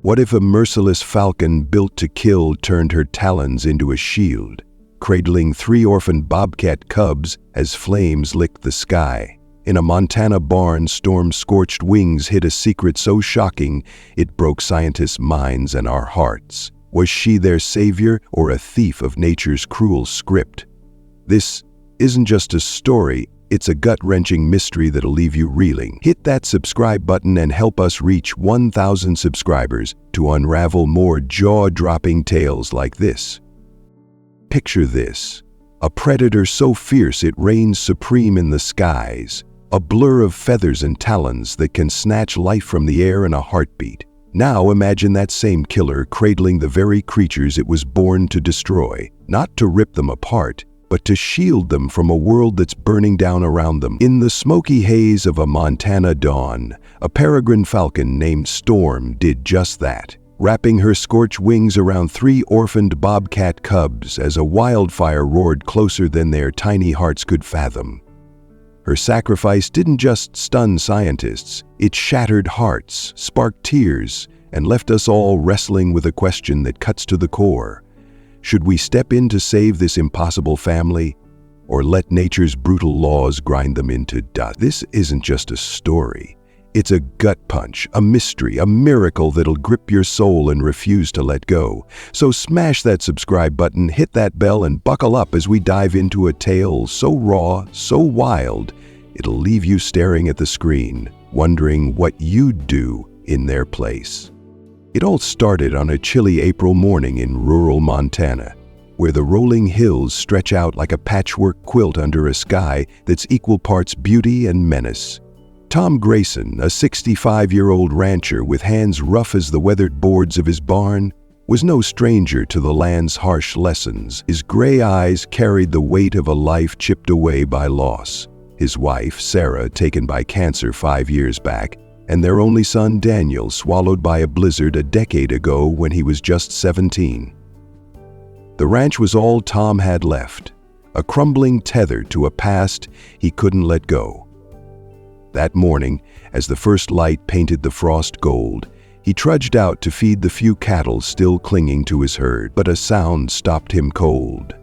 What if a merciless falcon built to kill turned her talons into a shield, cradling 3 orphaned bobcat cubs as flames licked the sky? In a Montana barn, storm-scorched wings hid a secret so shocking it broke scientists' minds and our hearts. Was she their savior or a thief of nature's cruel script? This isn't just a story, it's a gut-wrenching mystery that'll leave you reeling. Hit that subscribe button and help us reach 1,000 subscribers to unravel more jaw-dropping tales like this. Picture this: a predator so fierce it reigns supreme in the skies, a blur of feathers and talons that can snatch life from the air in a heartbeat. Now imagine that same killer cradling the very creatures it was born to destroy, not to rip them apart, but to shield them from a world that's burning down around them. In the smoky haze of a Montana dawn, a peregrine falcon named Storm did just that, wrapping her scorched wings around 3 orphaned bobcat cubs as a wildfire roared closer than their tiny hearts could fathom. Her sacrifice didn't just stun scientists, it shattered hearts, sparked tears, and left us all wrestling with a question that cuts to the core. Should we step in to save this impossible family, or let nature's brutal laws grind them into dust? This isn't just a story. It's a gut punch, a mystery, a miracle that'll grip your soul and refuse to let go. So smash that subscribe button, hit that bell, and buckle up as we dive into a tale so raw, so wild, it'll leave you staring at the screen, wondering what you'd do in their place. It all started on a chilly April morning in rural Montana, where the rolling hills stretch out like a patchwork quilt under a sky that's equal parts beauty and menace. Tom Grayson, a 65-year-old rancher with hands rough as the weathered boards of his barn, was no stranger to the land's harsh lessons. His gray eyes carried the weight of a life chipped away by loss. His wife, Sarah, taken by cancer 5 years back, and their only son, Daniel, swallowed by a blizzard a decade ago when he was just 17. The ranch was all Tom had left, a crumbling tether to a past he couldn't let go. That morning, as the first light painted the frost gold, he trudged out to feed the few cattle still clinging to his herd, but a sound stopped him cold.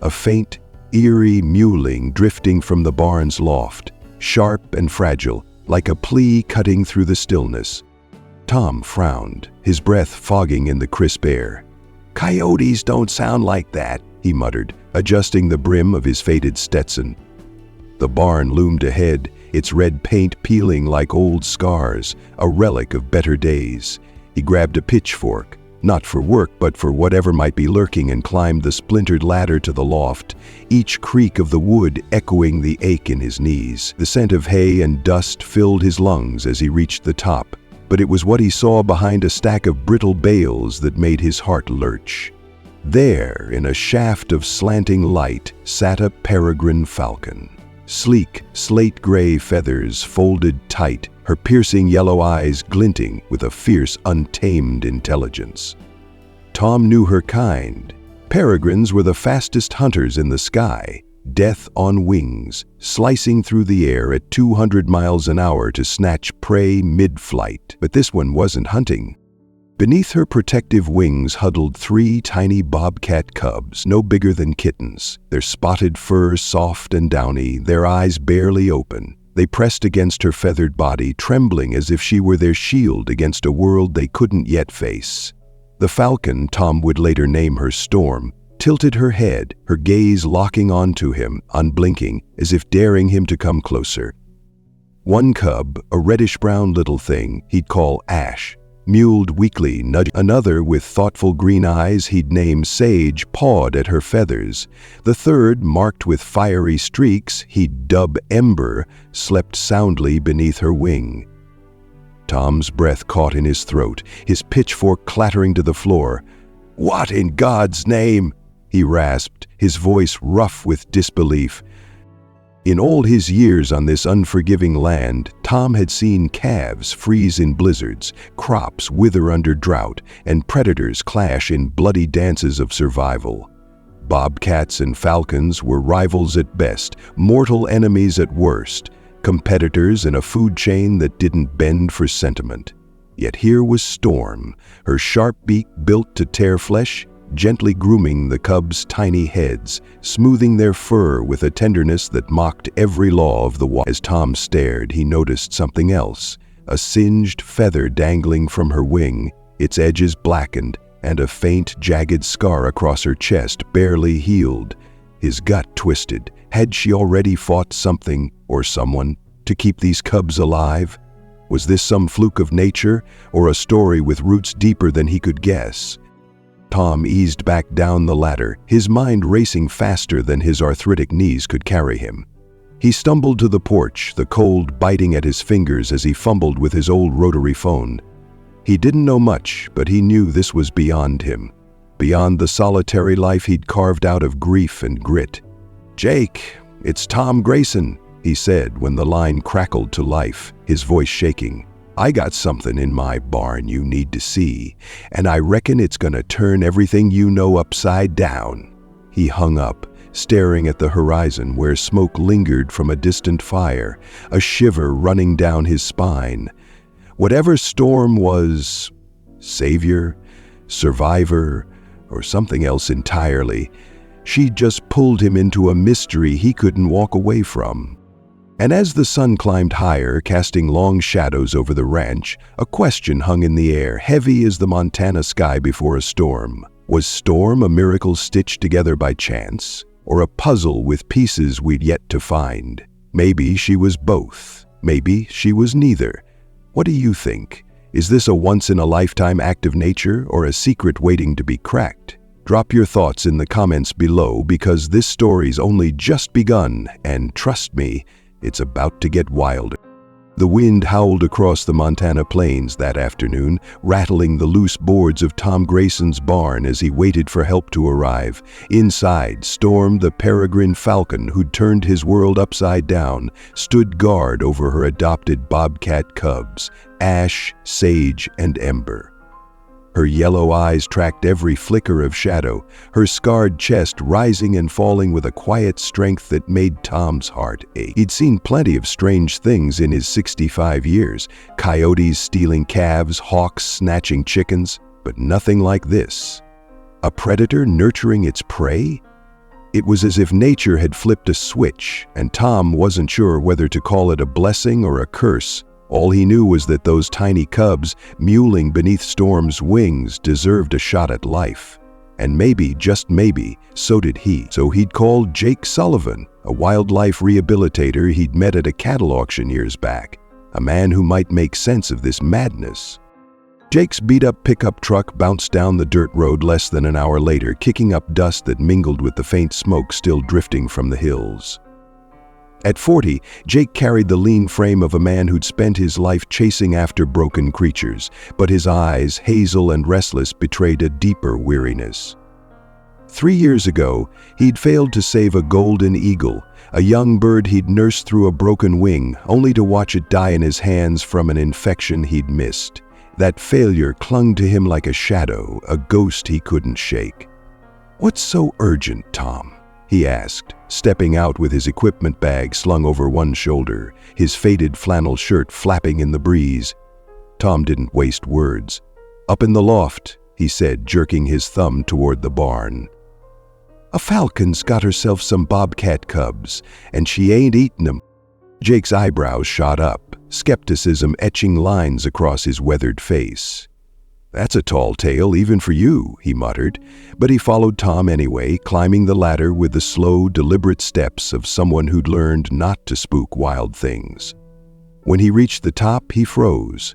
A faint, eerie mewling drifting from the barn's loft, sharp and fragile, like a plea cutting through the stillness. Tom frowned, his breath fogging in the crisp air. "Coyotes don't sound like that," he muttered, adjusting the brim of his faded Stetson. The barn loomed ahead, its red paint peeling like old scars, a relic of better days. He grabbed a pitchfork, not for work but for whatever might be lurking, and climbed the splintered ladder to the loft, each creak of the wood echoing the ache in his knees. The scent of hay and dust filled his lungs as he reached the top, but it was what he saw behind a stack of brittle bales that made his heart lurch. There, in a shaft of slanting light, sat a peregrine falcon. Sleek, slate-gray feathers folded tight, her piercing yellow eyes glinting with a fierce, untamed intelligence. Tom knew her kind. Peregrines were the fastest hunters in the sky, death on wings, slicing through the air at 200 miles an hour to snatch prey mid-flight. But this one wasn't hunting. Beneath her protective wings huddled 3 tiny bobcat cubs, no bigger than kittens, their spotted fur soft and downy, their eyes barely open. They pressed against her feathered body, trembling as if she were their shield against a world they couldn't yet face. The falcon, Tom would later name her Storm, tilted her head, her gaze locking onto him, unblinking, as if daring him to come closer. One cub, a reddish-brown little thing he'd call Ash, mewled weakly, nudging. Another, with thoughtful green eyes he'd name Sage, pawed at her feathers. The third, marked with fiery streaks he'd dub Ember, slept soundly beneath her wing. Tom's breath caught in his throat, his pitchfork clattering to the floor. "What in God's name?" he rasped, his voice rough with disbelief. In all his years on this unforgiving land, Tom had seen calves freeze in blizzards, crops wither under drought, and predators clash in bloody dances of survival. Bobcats and falcons were rivals at best, mortal enemies at worst, competitors in a food chain that didn't bend for sentiment. Yet here was Storm, her sharp beak built to tear flesh, gently grooming the cubs' tiny heads, smoothing their fur with a tenderness that mocked every law of the wild. As Tom stared, he noticed something else, a singed feather dangling from her wing, its edges blackened, and a faint, jagged scar across her chest, barely healed. His gut twisted. Had she already fought something or someone to keep these cubs alive? Was this some fluke of nature, or a story with roots deeper than he could guess? Tom eased back down the ladder, his mind racing faster than his arthritic knees could carry him. He stumbled to the porch, the cold biting at his fingers as he fumbled with his old rotary phone. He didn't know much, but he knew this was beyond him, beyond the solitary life he'd carved out of grief and grit. "Jake, it's Tom Grayson," he said when the line crackled to life, his voice shaking. "I got something in my barn you need to see, and I reckon it's gonna turn everything you know upside down." He hung up, staring at the horizon where smoke lingered from a distant fire, a shiver running down his spine. Whatever Storm was, savior, survivor, or something else entirely, she just pulled him into a mystery he couldn't walk away from. And as the sun climbed higher, casting long shadows over the ranch, a question hung in the air, heavy as the Montana sky before a storm. Was Storm a miracle stitched together by chance, or a puzzle with pieces we'd yet to find? Maybe she was both. Maybe she was neither. What do you think? Is this a once-in-a-lifetime act of nature, or a secret waiting to be cracked? Drop your thoughts in the comments below, because this story's only just begun, and trust me, it's about to get wilder. The wind howled across the Montana plains that afternoon, rattling the loose boards of Tom Grayson's barn as he waited for help to arrive. Inside, Storm, the peregrine falcon who'd turned his world upside down, stood guard over her adopted bobcat cubs, Ash, Sage, and Ember. Her yellow eyes tracked every flicker of shadow, her scarred chest rising and falling with a quiet strength that made Tom's heart ache. He'd seen plenty of strange things in his 65 years, coyotes stealing calves, hawks snatching chickens, but nothing like this. A predator nurturing its prey? It was as if nature had flipped a switch, and Tom wasn't sure whether to call it a blessing or a curse. All he knew was that those tiny cubs, mewling beneath Storm's wings, deserved a shot at life. And maybe, just maybe, so did he. So he'd called Jake Sullivan, a wildlife rehabilitator he'd met at a cattle auction years back, a man who might make sense of this madness. Jake's beat-up pickup truck bounced down the dirt road less than an hour later, kicking up dust that mingled with the faint smoke still drifting from the hills. At 40, Jake carried the lean frame of a man who'd spent his life chasing after broken creatures, but his eyes, hazel and restless, betrayed a deeper weariness. 3 years ago, he'd failed to save a golden eagle, a young bird he'd nursed through a broken wing, only to watch it die in his hands from an infection he'd missed. That failure clung to him like a shadow, a ghost he couldn't shake. "What's so urgent, Tom?" he asked, stepping out with his equipment bag slung over one shoulder, his faded flannel shirt flapping in the breeze. Tom didn't waste words. "Up in the loft," he said, jerking his thumb toward the barn. "A falcon's got herself some bobcat cubs, and she ain't eatin' them." Jake's eyebrows shot up, skepticism etching lines across his weathered face. "That's a tall tale even for you," he muttered, but he followed Tom anyway, climbing the ladder with the slow, deliberate steps of someone who'd learned not to spook wild things. When he reached the top, he froze.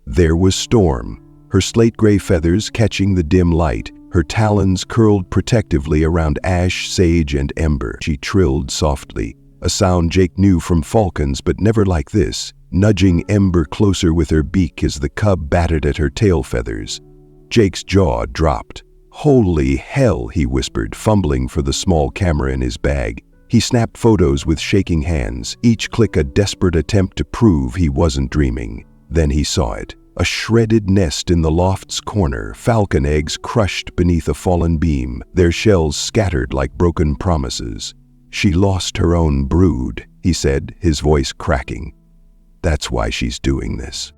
There was Storm, her slate-gray feathers catching the dim light, her talons curled protectively around Ash, Sage, and Ember. She trilled softly, a sound Jake knew from falcons, but never like this, nudging Ember closer with her beak as the cub batted at her tail feathers. Jake's jaw dropped. "Holy hell," he whispered, fumbling for the small camera in his bag. He snapped photos with shaking hands, each click a desperate attempt to prove he wasn't dreaming. Then he saw it. A shredded nest in the loft's corner, falcon eggs crushed beneath a fallen beam, their shells scattered like broken promises. "She lost her own brood," he said, his voice cracking. "That's why she's doing this."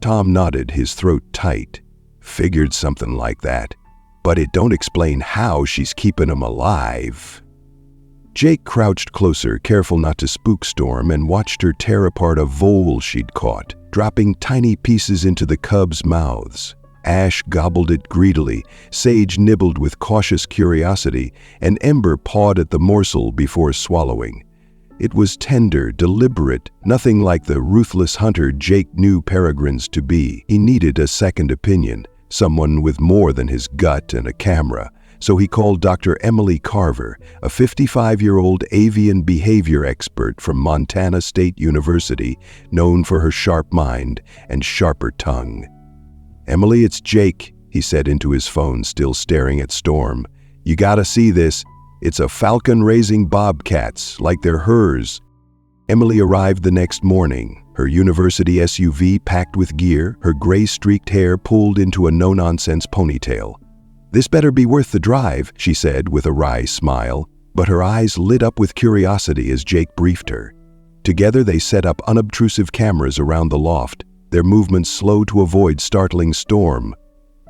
Tom nodded, his throat tight. Figured something like that. But it don't explain how she's keeping 'em alive. Jake crouched closer, careful not to spook Storm, and watched her tear apart a vole she'd caught, dropping tiny pieces into the cubs' mouths. Ash gobbled it greedily, Sage nibbled with cautious curiosity, and Ember pawed at the morsel before swallowing. It was tender, deliberate, nothing like the ruthless hunter Jake knew peregrines to be. He needed a second opinion, someone with more than his gut and a camera. So he called Dr. Emily Carver, a 55-year-old avian behavior expert from Montana State University, known for her sharp mind and sharper tongue. "Emily, it's Jake," he said into his phone, still staring at Storm. "You gotta see this. It's a Falcon raising bobcats, like they're hers." Emily arrived the next morning, her university SUV packed with gear, her gray-streaked hair pulled into a no-nonsense ponytail. "This better be worth the drive," she said with a wry smile, but her eyes lit up with curiosity as Jake briefed her. Together they set up unobtrusive cameras around the loft, their movements slow to avoid startling Storm.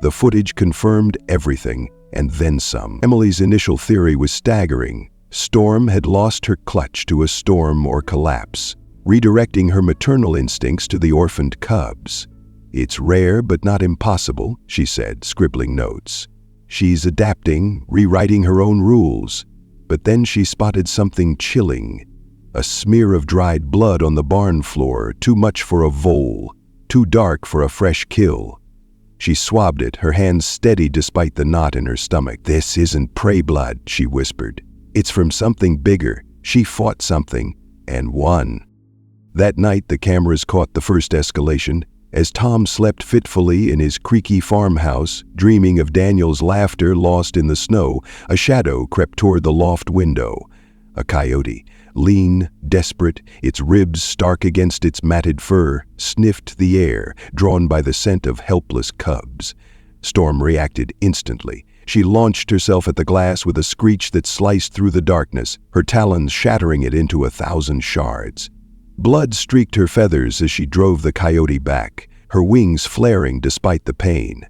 The footage confirmed everything, and then some. Emily's initial theory was staggering. Storm had lost her clutch to a storm or collapse, redirecting her maternal instincts to the orphaned cubs. "It's rare but not impossible," she said, scribbling notes. "She's adapting, rewriting her own rules." But then she spotted something chilling. A smear of dried blood on the barn floor, too much for a vole, too dark for a fresh kill. She swabbed it, her hands steady despite the knot in her stomach. "This isn't prey blood," she whispered. "It's from something bigger. She fought something, and won." That night the cameras caught the first escalation. As Tom slept fitfully in his creaky farmhouse, dreaming of Daniel's laughter lost in the snow, a shadow crept toward the loft window. A coyote, lean, desperate, its ribs stark against its matted fur, sniffed the air, drawn by the scent of helpless cubs. Storm reacted instantly. She launched herself at the glass with a screech that sliced through the darkness, her talons shattering it into 1,000 shards. Blood streaked her feathers as she drove the coyote back, her wings flaring despite the pain.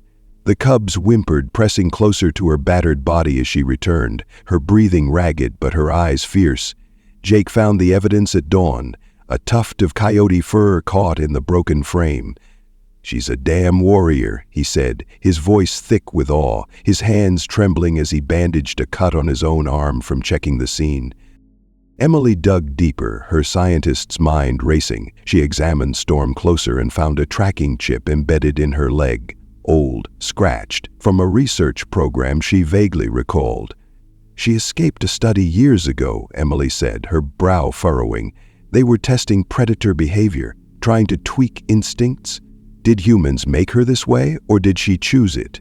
The cubs whimpered, pressing closer to her battered body as she returned, her breathing ragged but her eyes fierce. Jake found the evidence at dawn, a tuft of coyote fur caught in the broken frame. "She's a damn warrior," he said, his voice thick with awe, his hands trembling as he bandaged a cut on his own arm from checking the scene. Emily dug deeper, her scientist's mind racing. She examined Storm closer and found a tracking chip embedded in her leg, old, scratched, from a research program she vaguely recalled. "She escaped a study years ago," Emily said, her brow furrowing. "They were testing predator behavior, trying to tweak instincts. Did humans make her this way, or did she choose it?"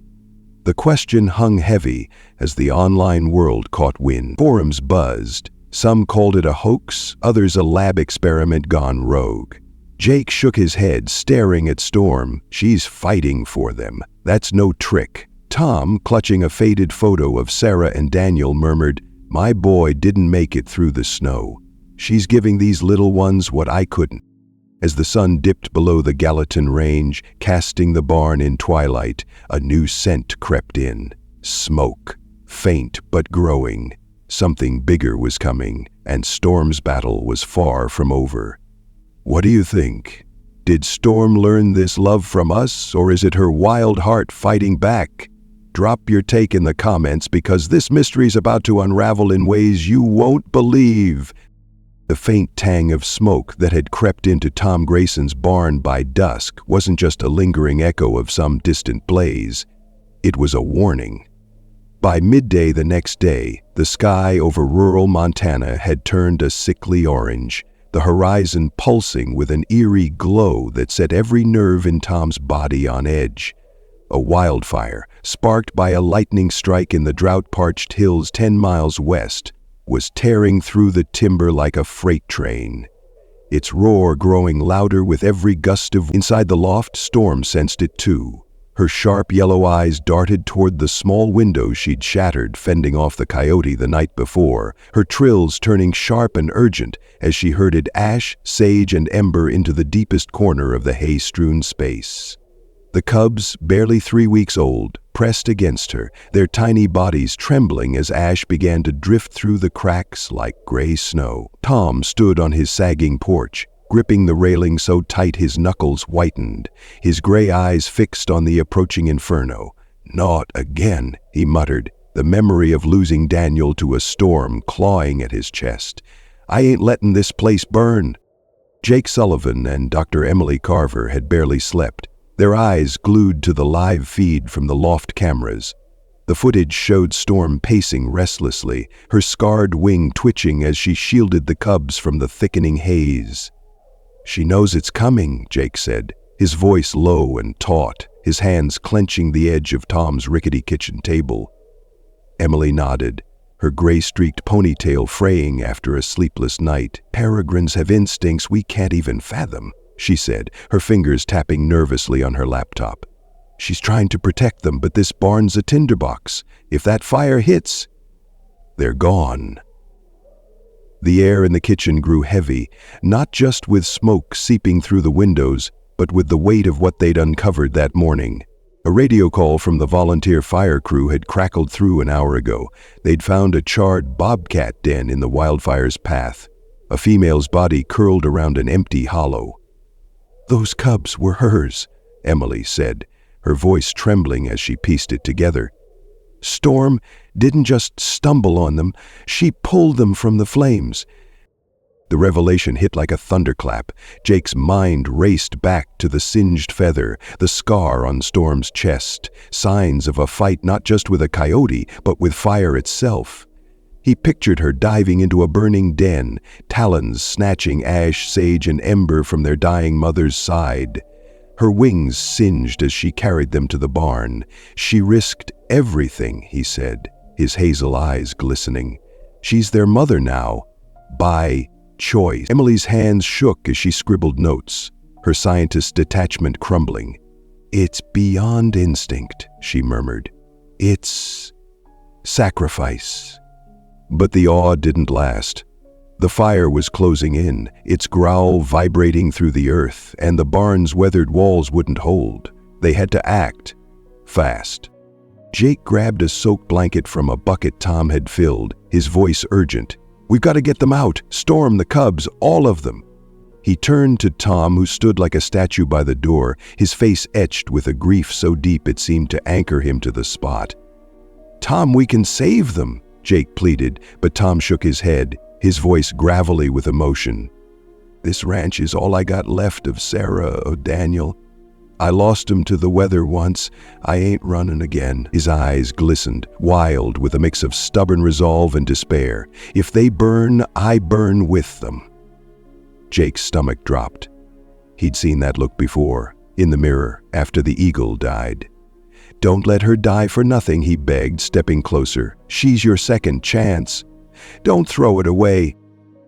The question hung heavy as the online world caught wind. Forums buzzed. Some called it a hoax, others a lab experiment gone rogue. Jake shook his head, staring at Storm. "She's fighting for them. That's no trick." Tom, clutching a faded photo of Sarah and Daniel, murmured, "My boy didn't make it through the snow. She's giving these little ones what I couldn't." As the sun dipped below the Gallatin Range, casting the barn in twilight, a new scent crept in. Smoke, faint but growing. Something bigger was coming, and Storm's battle was far from over. "What do you think? Did Storm learn this love from us, or is it her wild heart fighting back? Drop your take in the comments, because this mystery's about to unravel in ways you won't believe." The faint tang of smoke that had crept into Tom Grayson's barn by dusk wasn't just a lingering echo of some distant blaze. It was a warning. By midday the next day, the sky over rural Montana had turned a sickly orange, the horizon pulsing with an eerie glow that set every nerve in Tom's body on edge. A wildfire, sparked by a lightning strike in the drought-parched hills 10 miles west, was tearing through the timber like a freight train. Its roar growing louder with every gust of wind. Inside the loft, Storm sensed it too. Her sharp yellow eyes darted toward the small window she'd shattered, fending off the coyote the night before, her trills turning sharp and urgent as she herded ash, sage, and ember into the deepest corner of the hay-strewn space. The cubs, barely 3 weeks old, pressed against her, their tiny bodies trembling as ash began to drift through the cracks like gray snow. Tom stood on his sagging porch, gripping the railing so tight his knuckles whitened, his gray eyes fixed on the approaching inferno. "Not again," he muttered, the memory of losing Daniel to a storm clawing at his chest. "I ain't letting this place burn." Jake Sullivan and Dr. Emily Carver had barely slept, their eyes glued to the live feed from the loft cameras. The footage showed Storm pacing restlessly, her scarred wing twitching as she shielded the cubs from the thickening haze. "She knows it's coming," Jake said, his voice low and taut, his hands clenching the edge of Tom's rickety kitchen table. Emily nodded, her gray-streaked ponytail fraying after a sleepless night. "Peregrines have instincts we can't even fathom," she said, her fingers tapping nervously on her laptop. "She's trying to protect them, but this barn's a tinderbox. If that fire hits, they're gone." The air in the kitchen grew heavy, not just with smoke seeping through the windows, but with the weight of what they'd uncovered that morning. A radio call from the volunteer fire crew had crackled through an hour ago. They'd found a charred bobcat den in the wildfire's path, a female's body curled around an empty hollow. "Those cubs were hers," Emily said, her voice trembling as she pieced it together. "Storm didn't just stumble on them, she pulled them from the flames." The revelation hit like a thunderclap. Jake's mind raced back to the singed feather, the scar on Storm's chest, signs of a fight not just with a coyote, but with fire itself. He pictured her diving into a burning den, talons snatching ash, sage, and ember from their dying mother's side. Her wings singed as she carried them to the barn. "She risked everything," he said, his hazel eyes glistening. "She's their mother now, by choice." Emily's hands shook as she scribbled notes, her scientist's detachment crumbling. "It's beyond instinct," she murmured. "It's sacrifice." But the awe didn't last. The fire was closing in, its growl vibrating through the earth, and the barn's weathered walls wouldn't hold. They had to act fast. Jake grabbed a soak blanket from a bucket Tom had filled, his voice urgent. "We've got to get them out! Storm, the cubs, all of them!" He turned to Tom, who stood like a statue by the door, his face etched with a grief so deep it seemed to anchor him to the spot. "Tom, we can save them!" Jake pleaded, but Tom shook his head, his voice gravelly with emotion. "This ranch is all I got left of Sarah or Daniel. I lost 'em to the weather once. I ain't running again." His eyes glistened, wild with a mix of stubborn resolve and despair. "If they burn, I burn with them." Jake's stomach dropped. He'd seen that look before, in the mirror, after the eagle died. "Don't let her die for nothing," he begged, stepping closer. "She's your second chance. Don't throw it away."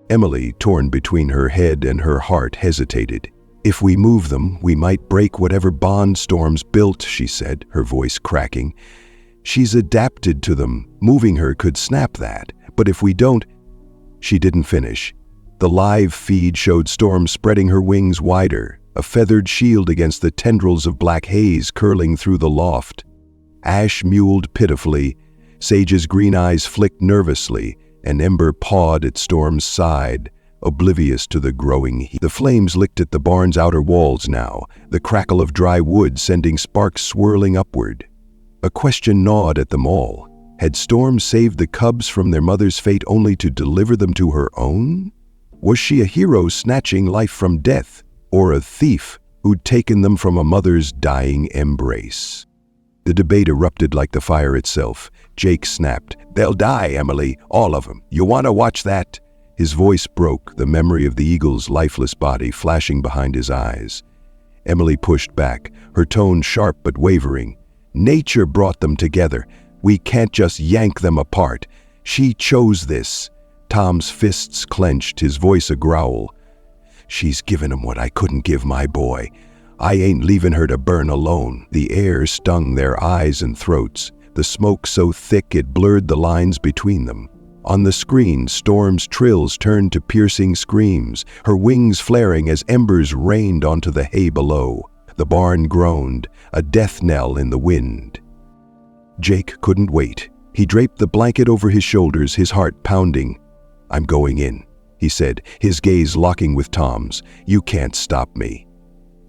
Emily, torn between her head and her heart, hesitated. "If we move them, we might break whatever bond Storm's built," she said, her voice cracking. "She's adapted to them. Moving her could snap that. But if we don't—" She didn't finish. The live feed showed Storm spreading her wings wider, a feathered shield against the tendrils of black haze curling through the loft. Ash mewled pitifully, Sage's green eyes flicked nervously, and Ember pawed at Storm's side, oblivious to the growing heat. The flames licked at the barn's outer walls now, the crackle of dry wood sending sparks swirling upward. A question gnawed at them all. Had Storm saved the cubs from their mother's fate only to deliver them to her own? Was she a hero snatching life from death, or a thief who'd taken them from a mother's dying embrace? The debate erupted like the fire itself. Jake snapped, "They'll die, Emily, all of them. You want to watch that?" His voice broke, the memory of the eagle's lifeless body flashing behind his eyes. Emily pushed back, her tone sharp but wavering. "Nature brought them together. We can't just yank them apart. She chose this." Tom's fists clenched, his voice a growl. "She's given him what I couldn't give my boy. I ain't leaving her to burn alone." The air stung their eyes and throats, the smoke so thick it blurred the lines between them. On the screen, Storm's trills turned to piercing screams, her wings flaring as embers rained onto the hay below. The barn groaned, a death knell in the wind. Jake couldn't wait. He draped the blanket over his shoulders, his heart pounding. "I'm going in," he said, his gaze locking with Tom's. "You can't stop me."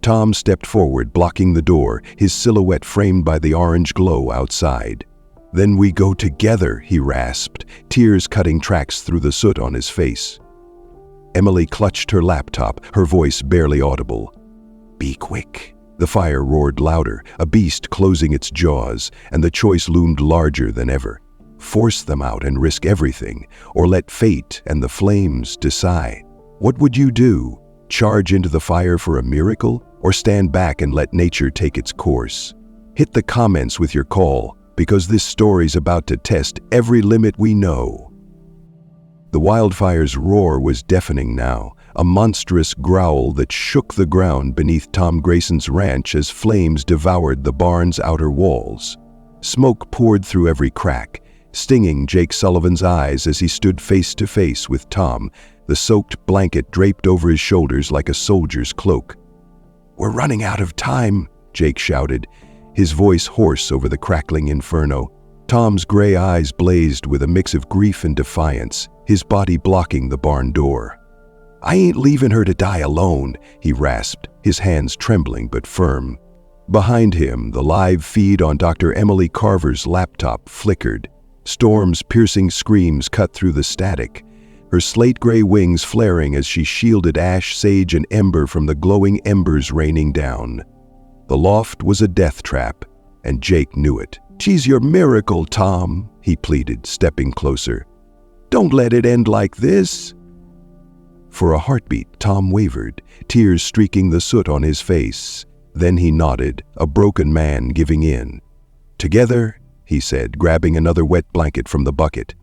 Tom stepped forward, blocking the door, his silhouette framed by the orange glow outside. "Then we go together," he rasped, tears cutting tracks through the soot on his face. Emily clutched her laptop, her voice barely audible. "Be quick." The fire roared louder, a beast closing its jaws, and the choice loomed larger than ever. Force them out and risk everything, or let fate and the flames decide. What would you do? Charge into the fire for a miracle, or stand back and let nature take its course? Hit the comments with your call, because this story's about to test every limit we know. The wildfire's roar was deafening now, a monstrous growl that shook the ground beneath Tom Grayson's ranch as flames devoured the barn's outer walls. Smoke poured through every crack, stinging Jake Sullivan's eyes as he stood face to face with Tom, the soaked blanket draped over his shoulders like a soldier's cloak. "We're running out of time," Jake shouted, his voice hoarse over the crackling inferno. Tom's gray eyes blazed with a mix of grief and defiance, his body blocking the barn door. "I ain't leaving her to die alone," he rasped, his hands trembling but firm. Behind him, the live feed on Dr. Emily Carver's laptop flickered. Storm's piercing screams cut through the static, her slate-gray wings flaring as she shielded ash, sage, and ember from the glowing embers raining down. The loft was a death trap, and Jake knew it. "She's your miracle, Tom," he pleaded, stepping closer. "Don't let it end like this." For a heartbeat, Tom wavered, tears streaking the soot on his face. Then he nodded, a broken man giving in. "Together," he said, grabbing another wet blanket from the bucket.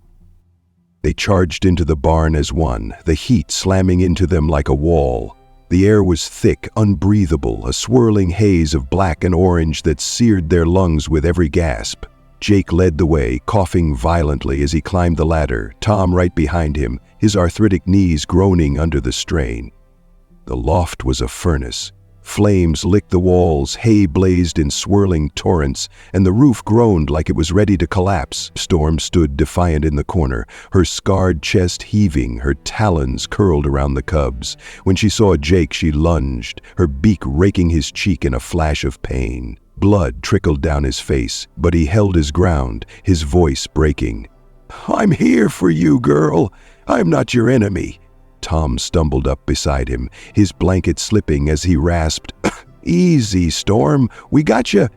They charged into the barn as one, the heat slamming into them like a wall. The air was thick, unbreathable, a swirling haze of black and orange that seared their lungs with every gasp. Jake led the way, coughing violently as he climbed the ladder, Tom right behind him, his arthritic knees groaning under the strain. The loft was a furnace. Flames licked the walls, hay blazed in swirling torrents, and the roof groaned like it was ready to collapse. Storm stood defiant in the corner, her scarred chest heaving, her talons curled around the cubs. When she saw Jake, she lunged, her beak raking his cheek in a flash of pain. Blood trickled down his face, but he held his ground, his voice breaking. "I'm here for you, girl. I'm not your enemy." Tom stumbled up beside him, his blanket slipping as he rasped, "Easy, Storm, we gotcha."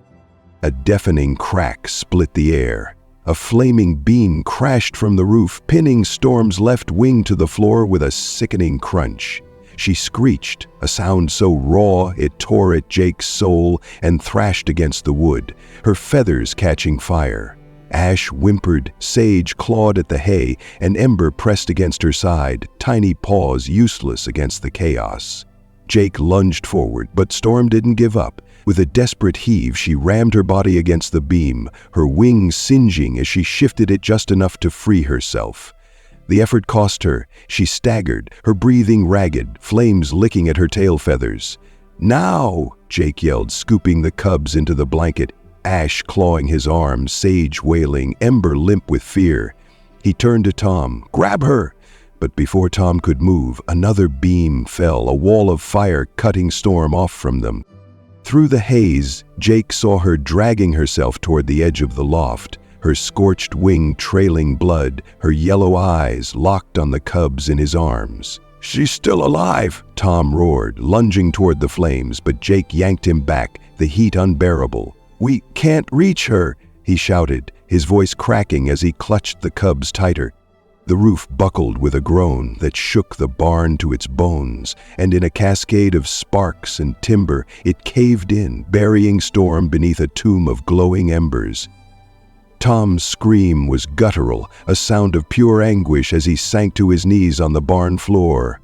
A deafening crack split the air. A flaming beam crashed from the roof, pinning Storm's left wing to the floor with a sickening crunch. She screeched, a sound so raw it tore at Jake's soul and thrashed against the wood, her feathers catching fire. Ash whimpered, sage clawed at the hay, and ember pressed against her side, tiny paws useless against the chaos. Jake lunged forward, but Storm didn't give up. With a desperate heave, she rammed her body against the beam, her wings singeing as she shifted it just enough to free herself. The effort cost her. She staggered, her breathing ragged, flames licking at her tail feathers. "Now!" Jake yelled, scooping the cubs into the blanket, Ash clawing his arm, sage wailing, ember limp with fear. He turned to Tom. "Grab her!" But before Tom could move, another beam fell, a wall of fire cutting Storm off from them. Through the haze, Jake saw her dragging herself toward the edge of the loft, her scorched wing trailing blood, her yellow eyes locked on the cubs in his arms. "She's still alive!" Tom roared, lunging toward the flames, but Jake yanked him back, the heat unbearable. "We can't reach her," he shouted, his voice cracking as he clutched the cubs tighter. The roof buckled with a groan that shook the barn to its bones, and in a cascade of sparks and timber, it caved in, burying Storm beneath a tomb of glowing embers. Tom's scream was guttural, a sound of pure anguish as he sank to his knees on the barn floor.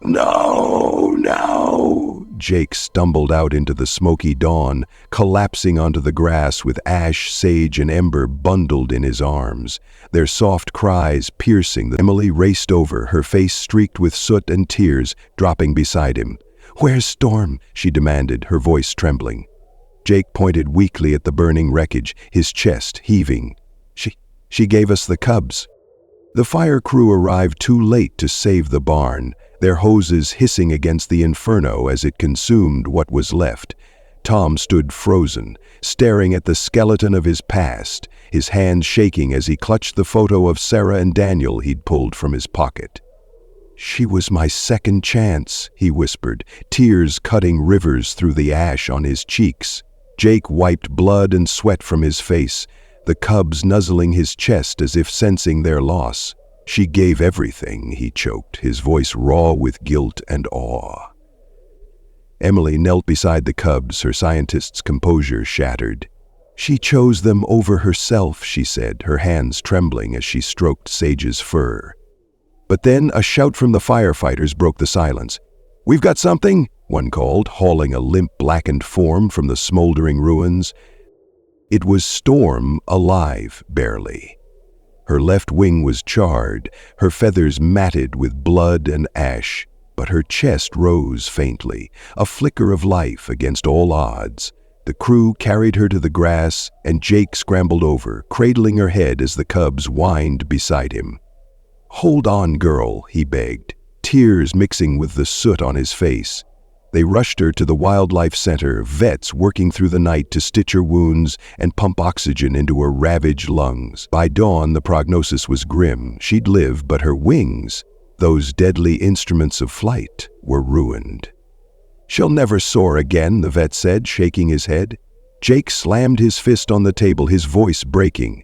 "No, no!" Jake stumbled out into the smoky dawn, collapsing onto the grass with ash, sage, and ember bundled in his arms, their soft cries piercing. Emily raced over, her face streaked with soot and tears, dropping beside him. "Where's Storm?" she demanded, her voice trembling. Jake pointed weakly at the burning wreckage, his chest heaving. She gave us the cubs." The fire crew arrived too late to save the barn, their hoses hissing against the inferno as it consumed what was left. Tom stood frozen, staring at the skeleton of his past, his hands shaking as he clutched the photo of Sarah and Daniel he'd pulled from his pocket. "She was my second chance," he whispered, tears cutting rivers through the ash on his cheeks. Jake wiped blood and sweat from his face, the cubs nuzzling his chest as if sensing their loss. "She gave everything," he choked, his voice raw with guilt and awe. Emily knelt beside the cubs, her scientist's composure shattered. "She chose them over herself," she said, her hands trembling as she stroked Sage's fur. But then a shout from the firefighters broke the silence. "We've got something," one called, hauling a limp, blackened form from the smoldering ruins. It was Storm, alive, barely. Her left wing was charred, her feathers matted with blood and ash, but her chest rose faintly, a flicker of life against all odds. The crew carried her to the grass, and Jake scrambled over, cradling her head as the cubs whined beside him. "Hold on, girl," he begged, tears mixing with the soot on his face. They rushed her to the wildlife center, vets working through the night to stitch her wounds and pump oxygen into her ravaged lungs. By dawn, the prognosis was grim. She'd live, but her wings, those deadly instruments of flight, were ruined. "She'll never soar again," the vet said, shaking his head. Jake slammed his fist on the table, his voice breaking.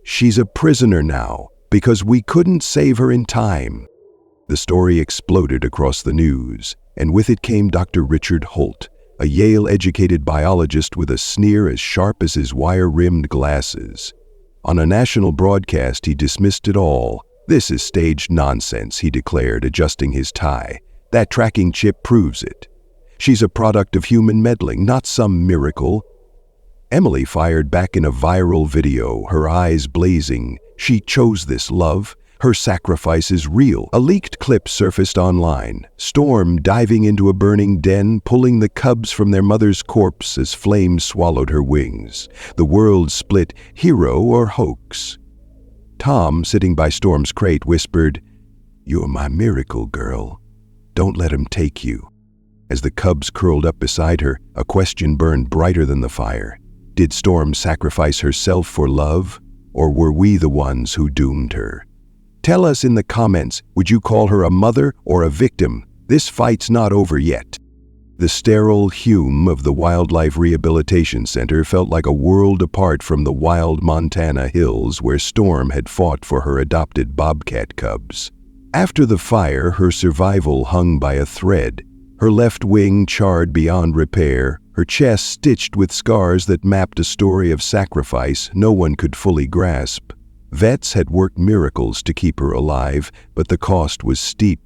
"She's a prisoner now, because we couldn't save her in time." The story exploded across the news, and with it came Dr. Richard Holt, a Yale-educated biologist with a sneer as sharp as his wire-rimmed glasses. On a national broadcast, he dismissed it all. "This is staged nonsense," he declared, adjusting his tie. "That tracking chip proves it. She's a product of human meddling, not some miracle." Emily fired back in a viral video, her eyes blazing. "She chose this, love. Her sacrifice is real." A leaked clip surfaced online. Storm diving into a burning den, pulling the cubs from their mother's corpse as flames swallowed her wings. The world split, hero or hoax. Tom, sitting by Storm's crate, whispered, "You're my miracle, girl. Don't let him take you." As the cubs curled up beside her, a question burned brighter than the fire. Did Storm sacrifice herself for love, or were we the ones who doomed her? Tell us in the comments, would you call her a mother or a victim? This fight's not over yet. The sterile Hume of the Wildlife Rehabilitation Center felt like a world apart from the wild Montana hills where Storm had fought for her adopted bobcat cubs. After the fire, her survival hung by a thread. Her left wing charred beyond repair, her chest stitched with scars that mapped a story of sacrifice no one could fully grasp. Vets had worked miracles to keep her alive, but the cost was steep.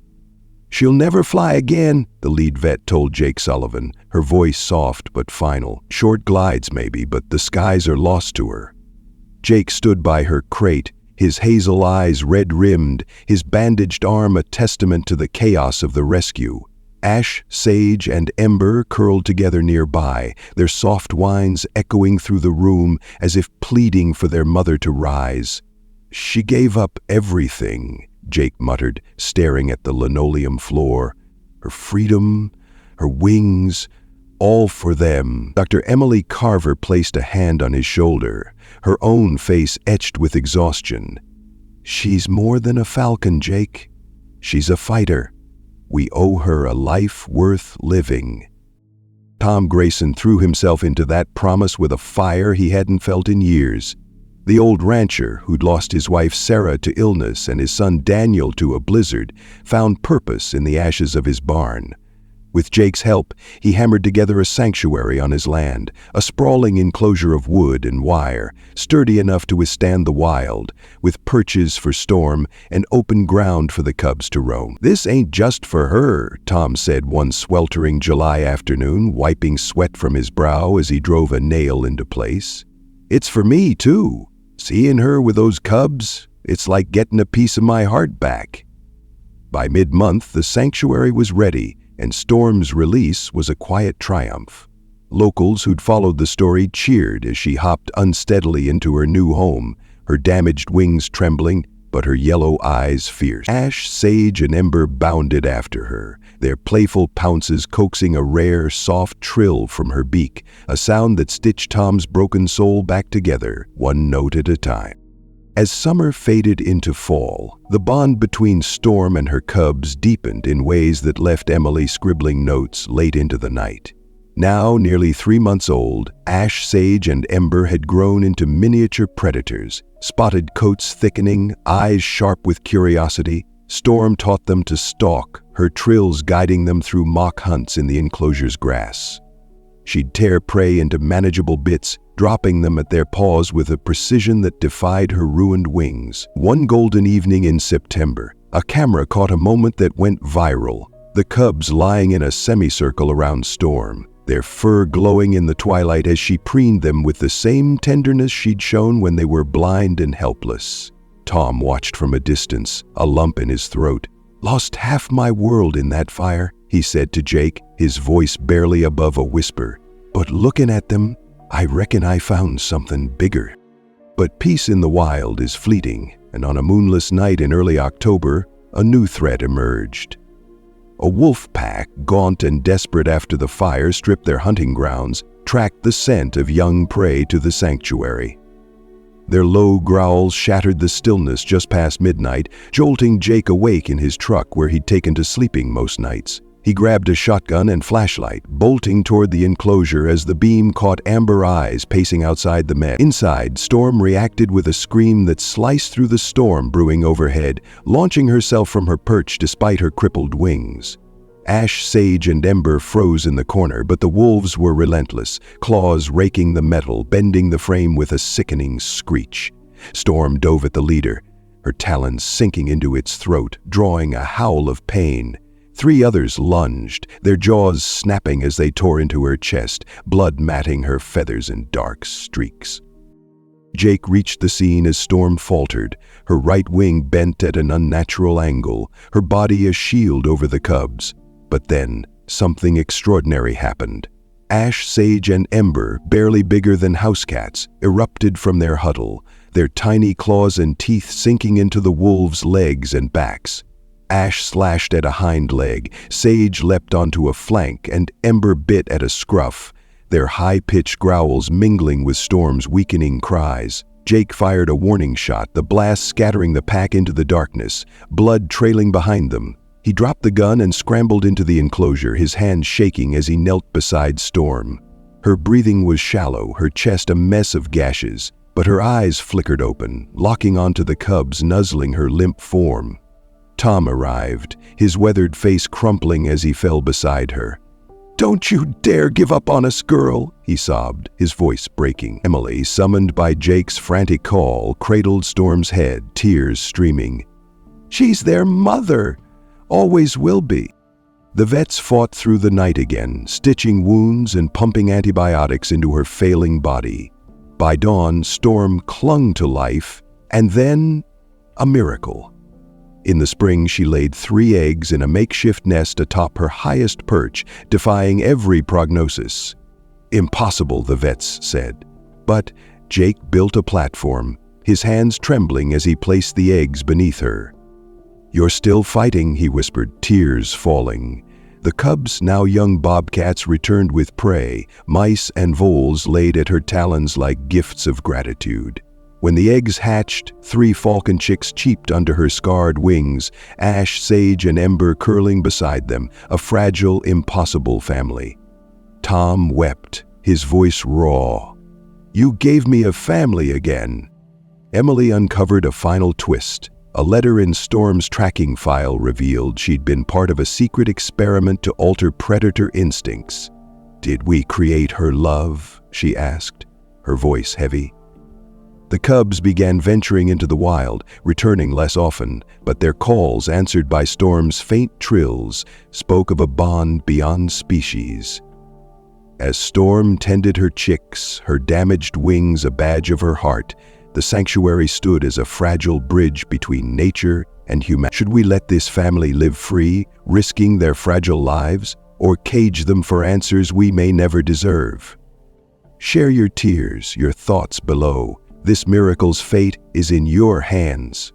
"She'll never fly again," the lead vet told Jake Sullivan, her voice soft but final. "Short glides maybe, but the skies are lost to her." Jake stood by her crate, his hazel eyes red-rimmed, his bandaged arm a testament to the chaos of the rescue. Ash, sage, and ember curled together nearby, their soft whines echoing through the room as if pleading for their mother to rise. "She gave up everything," Jake muttered, staring at the linoleum floor. "Her freedom, her wings, all for them." Dr. Emily Carver placed a hand on his shoulder, her own face etched with exhaustion. "She's more than a falcon, Jake. She's a fighter. We owe her a life worth living." Tom Grayson threw himself into that promise with a fire he hadn't felt in years. The old rancher, who'd lost his wife Sarah to illness and his son Daniel to a blizzard, found purpose in the ashes of his barn. With Jake's help, he hammered together a sanctuary on his land, a sprawling enclosure of wood and wire, sturdy enough to withstand the wild, with perches for Storm and open ground for the cubs to roam. "This ain't just for her," Tom said one sweltering July afternoon, wiping sweat from his brow as he drove a nail into place. "It's for me, too. Seeing her with those cubs, it's like getting a piece of my heart back." By mid-month, the sanctuary was ready, and Storm's release was a quiet triumph. Locals who'd followed the story cheered as she hopped unsteadily into her new home, her damaged wings trembling, but her yellow eyes fierce. Ash, Sage, and Ember bounded after her, their playful pounces coaxing a rare, soft trill from her beak, a sound that stitched Tom's broken soul back together, one note at a time. As summer faded into fall, the bond between Storm and her cubs deepened in ways that left Emily scribbling notes late into the night. Now, nearly 3 months old, Ash, Sage, and Ember had grown into miniature predators, spotted coats thickening, eyes sharp with curiosity. Storm taught them to stalk, her trills guiding them through mock hunts in the enclosure's grass. She'd tear prey into manageable bits, dropping them at their paws with a precision that defied her ruined wings. One golden evening in September, a camera caught a moment that went viral. The cubs lying in a semicircle around Storm, their fur glowing in the twilight as she preened them with the same tenderness she'd shown when they were blind and helpless. Tom watched from a distance, a lump in his throat. "Lost half my world in that fire," he said to Jake, his voice barely above a whisper. "But looking at them, I reckon I found something bigger." But peace in the wild is fleeting, and on a moonless night in early October, a new threat emerged. A wolf pack, gaunt and desperate after the fire stripped their hunting grounds, tracked the scent of young prey to the sanctuary. Their low growls shattered the stillness just past midnight, jolting Jake awake in his truck where he'd taken to sleeping most nights. He grabbed a shotgun and flashlight, bolting toward the enclosure as the beam caught amber eyes pacing outside the med. Inside, Storm reacted with a scream that sliced through the storm brewing overhead, launching herself from her perch despite her crippled wings. Ash, Sage, and Ember froze in the corner, but the wolves were relentless, claws raking the metal, bending the frame with a sickening screech. Storm dove at the leader, her talons sinking into its throat, drawing a howl of pain. 3 others lunged, their jaws snapping as they tore into her chest, blood matting her feathers in dark streaks. Jake reached the scene as Storm faltered, her right wing bent at an unnatural angle, her body a shield over the cubs. But then, something extraordinary happened. Ash, Sage, and Ember, barely bigger than house cats, erupted from their huddle, their tiny claws and teeth sinking into the wolves' legs and backs. Ash slashed at a hind leg, Sage leapt onto a flank, and Ember bit at a scruff, their high-pitched growls mingling with Storm's weakening cries. Jake fired a warning shot, the blast scattering the pack into the darkness, blood trailing behind them. He dropped the gun and scrambled into the enclosure, his hands shaking as he knelt beside Storm. Her breathing was shallow, her chest a mess of gashes, but her eyes flickered open, locking onto the cubs, nuzzling her limp form. Tom arrived, his weathered face crumpling as he fell beside her. "Don't you dare give up on us, girl," he sobbed, his voice breaking. Emily, summoned by Jake's frantic call, cradled Storm's head, tears streaming. "She's their mother. Always will be." The vets fought through the night again, stitching wounds and pumping antibiotics into her failing body. By dawn, Storm clung to life, and then a miracle. In the spring, she laid 3 eggs in a makeshift nest atop her highest perch, defying every prognosis. "Impossible," the vets said. But Jake built a platform, his hands trembling as he placed the eggs beneath her. "You're still fighting," he whispered, tears falling. The cubs, now young bobcats, returned with prey, mice and voles laid at her talons like gifts of gratitude. When the eggs hatched, 3 falcon chicks cheeped under her scarred wings, Ash, Sage, and Ember curling beside them, a fragile, impossible family. Tom wept, his voice raw. "You gave me a family again." Emily uncovered a final twist. A letter in Storm's tracking file revealed she'd been part of a secret experiment to alter predator instincts. "Did we create her love?" she asked, her voice heavy. The cubs began venturing into the wild, returning less often, but their calls, answered by Storm's faint trills, spoke of a bond beyond species. As Storm tended her chicks, her damaged wings a badge of her heart, the sanctuary stood as a fragile bridge between nature and humanity. Should we let this family live free, risking their fragile lives, or cage them for answers we may never deserve? Share your tears, your thoughts below. This miracle's fate is in your hands.